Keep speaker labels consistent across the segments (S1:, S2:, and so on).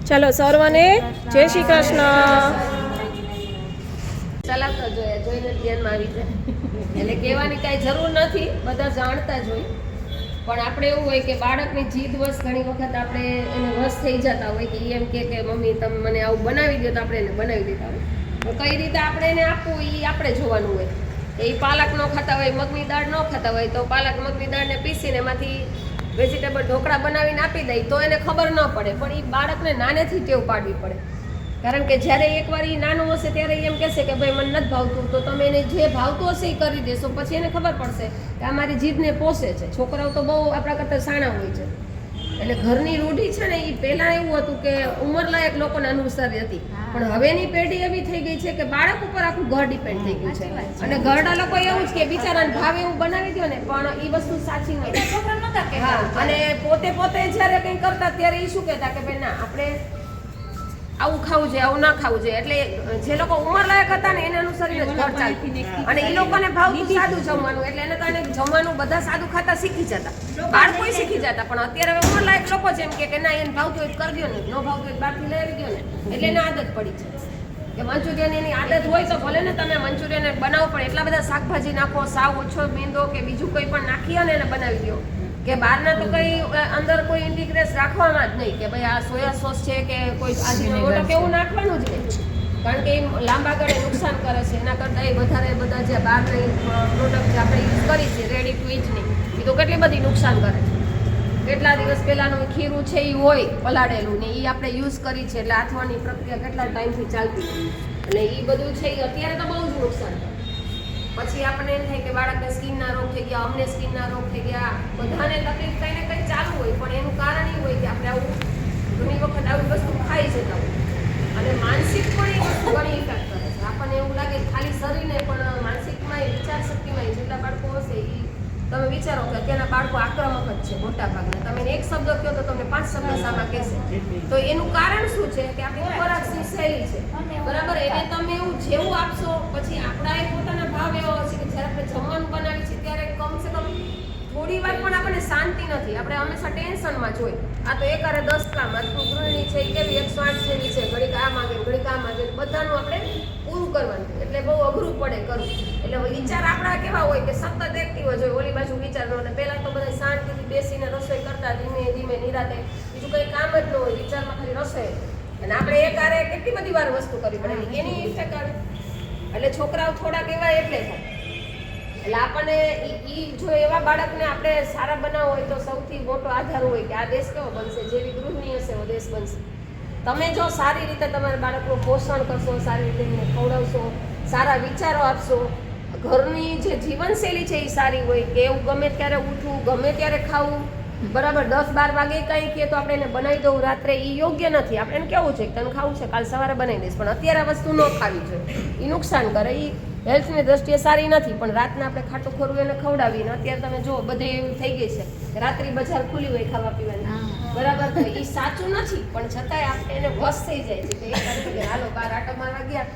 S1: ચાલો સર્વને જય શ્રી કૃષ્ણ.
S2: ચલાવતા જોઈએ, જોઈને ધ્યાનમાં આવી જાય એટલે કહેવાની કાંઈ જરૂર નથી, બધા જાણતા જ હોય. પણ આપણે એવું હોય કે બાળકની જીદ વશ ઘણી વખત આપણે એને વશ થઈ જતા હોય કે એમ કે મમ્મી તમે મને આવું બનાવી દો, તો આપણે એને બનાવી દેતા હોય. પણ કઈ રીતે આપણે એને આપવું એ આપણે જોવાનું હોય. એ પાલક ન ખાતા હોય, મગની દાળ ન ખાતા હોય, તો પાલક મગની દાળને પીસીને એમાંથી વેજીટેબલ ઢોકળા બનાવીને આપી દઈ તો એને ખબર ન પડે. પણ એ બાળકને નાનેથી ટેવ પાડવી પડે. કારણ કે જ્યારે એકવાર એ નાનું હશે ત્યારે એમ કહેશે કે ભાઈ મને નથી ભાવતું, તો તમે એને જે ભાવતું હશે એ કરી દેશો, પછી એને ખબર પડશે કે આ મારી જીદને પોષે છે. છોકરાઓ તો બહુ આપણા કરતાં શાણા હોય છે. એટલે ઘરની રૂઢી છે ને એ પહેલાં એવું હતું કે ઉંમરલાયક લોકોને અનુસારી હતી, પણ હવેની પેઢી એવી થઈ ગઈ છે કે બાળક ઉપર આખું ઘર ડિપેન્ડ થઈ ગયું છે. અને ઘરના લોકો એવું જ કે બિચારાને ભાવે એવું બનાવી દો ને, પણ એ વસ્તુ સાચી નથી. હા, અને પોતે જ્યારે કંઈ કરતા ત્યારે એ શું કહેતા કે ભાઈ ના આપણે આવું ખાવું છે, આવું ના ખાવું છે. એટલે જે લોકો ઉંમરલાયક હતા ને એને અનુસરીને જ ઘર ચાલતી. અને એ લોકોને ભાવતું સાદું જમવાનું, એટલે એને કારણે જમવાનું બધા સાદું ખાતા શીખી જતા, બાળકો શીખી જતા. પણ અત્યારે ઉંમરલાયક લોકો છે એમ કે ના એને ભાવતું હોય કરી દો ને, ન ભાવતું હોય બહારથી લઈ આવી દો ને, એટલે એને આદત પડી છે કે મંચુરિયન એની આદત હોય તો ભલે ને તમે મંચુરિયન બનાવો, પણ એટલા બધા શાકભાજી નાખો, સાવ ઓછો મેંદો કે બીજું કંઈ પણ નાખી અને એને બનાવી દો કે બહારના તો કંઈ અંદર કોઈ ઇન્ટિગ્રેસ રાખવામાં જ નહીં કે ભાઈ આ સોયા સોસ છે કે કોઈ આજીનોમોટો કે એવું નાખવાનું જ નહીં. કારણ કે એ લાંબા ગાળે નુકસાન કરે છે. એના કરતાં એ વધારે બધા જે બહારની પ્રોડક્ટ જે આપણે યુઝ કરી છે રેડી ટુ ઇટની, એ તો કેટલી બધી નુકસાન કરે છે. કેટલા દિવસ પહેલાંનું ખીરું છે એ હોય પલાળેલું ને એ આપણે યુઝ કરી છે, એટલે આથવાની પ્રક્રિયા કેટલા ટાઈમથી ચાલતી હોય. એટલે એ બધું છે એ અત્યારે તો બહુ જ નુકસાન કરે. પછી આપણને એમ થાય કે બાળકને સ્કિનના રોગ થઈ ગયા, અમને સ્કિનના રોગ થઈ ગયા, બધાને તકલીફ કંઈ ને કંઈ ચાલુ હોય. પણ એનું કારણ એ હોય કે આપણે આવું ઘણી વખત આવી વસ્તુ ખાઈ જતા હોય. અને માનસિક પણ એ વસ્તુ ઘણી ઇફેક્ટ કરે છે. આપણને એવું લાગે ખાલી શરીરને પણ માનસિકમાં એ વિચાર શક્તિમાં જેટલા બાળકો હશે એ તમે વિચારો કે અત્યારના બાળકો આક્રમક જ છે મોટા ભાગના. તમે એક શબ્દ કહો તો તમને 5 શબ્દ સામા કહેશે. તો એનું કારણ શું છે કે આપણી ખોરાકની શૈલી છે, બરાબર. એને તમે એવું જેવું આપશો, પછી આપણા એ પોતાના ભાવ એવો હશે કે જ્યારે આપણે જમવાનું બનાવીએ છીએ ત્યારે કમસે કમ થોડી વાર પણ આપણને શાંતિ નથી. આપણે હંમેશા ટેન્શનમાં જ હોય. આ તો એકારે 10 કામ, આજનું ગૃહિણી છે એ કેવી 108 જેવી છે, ઘડીક આ માગે ઘડીક આ માગે, બધાનું આપણે પૂરું કરવાનું, એટલે બહુ અઘરું પડે કરવું. એટલે વિચાર આપણા કેવા હોય કે સતત એક્ટિવ જ હોય, ઓલી બાજુ વિચારનો. અને પહેલાં તો બધા શાંતિથી બેસીને રસોઈ કરતા, ધીમે ધીમે નિરાતે, બીજું કંઈ કામ જ ન હોય, વિચારમાં ખાલી રસોઈ. અને આપણે એકારે કેટલી બધી વાર વસ્તુ કરવી પડે, એની ઇફેક્ટ આવે. એટલે છોકરાઓ થોડાક એવા એટલે થાય. એટલે આપણને જો એવા બાળકને આપણે સારા બનાવવા હોય તો સૌથી મોટો આધાર હોય કે આ દેશ કેવો બનશે, જેવી ગૃહિણી હશે એવો દેશ બનશે. તમે જો સારી રીતે તમારા બાળકનું પોષણ કરશો, સારી રીતે એમને ખવડાવશો, સારા વિચારો આપશો, ઘરની જે જીવનશૈલી છે એ સારી હોય કે એવું ગમે ત્યારે ઉઠવું, ગમે ત્યારે ખાવું, બરાબર. 10-12 વાગે કંઈ કહે તો આપણે એને બનાવી દઉં રાત્રે, એ યોગ્ય નથી. આપણે એને કેવું છે કે તને ખાવું છે કાલ સવારે બનાવી દઈશ, પણ અત્યારે આ વસ્તુ ન ખાવી જોઈએ, એ નુકસાન કરે, એ હેલ્થની દ્રષ્ટિએ સારી નથી. પણ રાતના આપણે ખાટું ખોરવું એને ખવડાવીને અત્યારે તમે જો બધે એવું થઈ ગઈ છે કે રાત્રિ બજાર ખુલી હોય ખાવા પીવાની, બરાબર. તો એ સાચું નથી, પણ છતાંય આપણે એને વશ થઈ જાય છે કે હાલો બહાર આટો મારવા ગયા,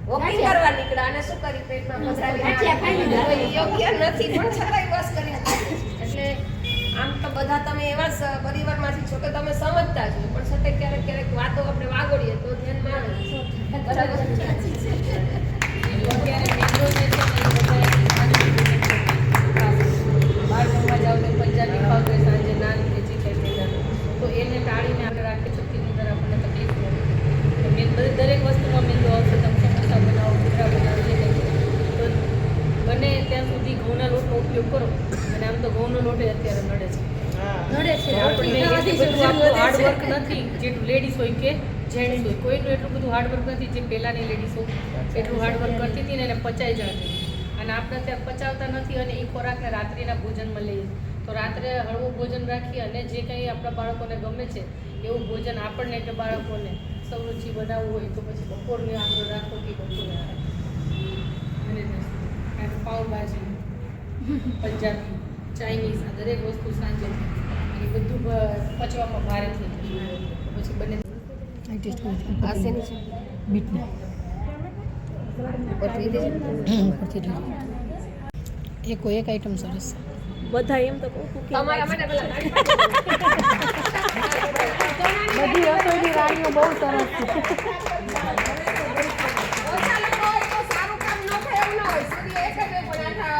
S2: વોકિંગ કરવા નીકળ્યા અને શું કરી પેટમાં પધરાવી યોગ્ય નથી, પણ છતાંય વશ કરીને. એટલે આમ તો બધા તમે એવા પરિવારમાંથી છો કે તમે સમજતા છો, પણ છતાં ક્યારેક ક્યારેક વાતો આપણે વાગોડીએ તો ધ્યાનમાં આવે, બરાબર. અત્યારે મેંગો જે છે બહાર જમવા જાવ તો પંજાબી ખાવ તો સાંજે નાન કે ચિકન તો એને ટાળીને આપણે રાખી શકીએ અંદર આપણને તકલીફ નથી. દરેક વસ્તુમાં મેંદો આવશે. તમે સમોસા બનાવો, કુતરા બનાવો, જે કંઈ તો બને ત્યાં સુધી ઘઉંના લોટનો ઉપયોગ કરો. અને આમ તો ઘઉંનો લોટ અત્યારે નડે છે. આપણને હાર્ડવર્ક નથી જેટલું લેડીઝ હોય કે જેન્ટ્સ હોય, કોઈનું એટલું બધું હાર્ડવર્ક નથી જે પહેલાંની લેડીઝો એટલું હાર્ડવર્ક કરતી હતી ને એને પચાઈ જતી. અને આપણે અત્યારે પચાવતા નથી અને એ ખોરાકને રાત્રિના ભોજનમાં લઈએ. તો રાત્રે હળવું ભોજન રાખી અને જે કંઈ આપણા બાળકોને ગમે છે એવું ભોજન આપણને કે બાળકોને સૌરુચિ બનાવવું હોય તો પછી બપોરને આપણે રાખો કે બપોરે અને પાઉંભાજી, પંજાબી, ચાઇનીઝ, આ દરેક વસ્તુ સાંજે એ બધું પચવામાં ભારે થઈ જશે. પછી બને બીટને એક આઈટમ સરસ
S1: બધા એમ તો કુકિંગ
S2: તમારા માટે પેલા
S3: બધી રસોઈની રાણીઓ બહુ સરસ છે.
S2: ઓછા લોકો હોય તો સારું કામ ન થાય એવું ન હોય. સૂર્ય એક જ હોય પણ આખા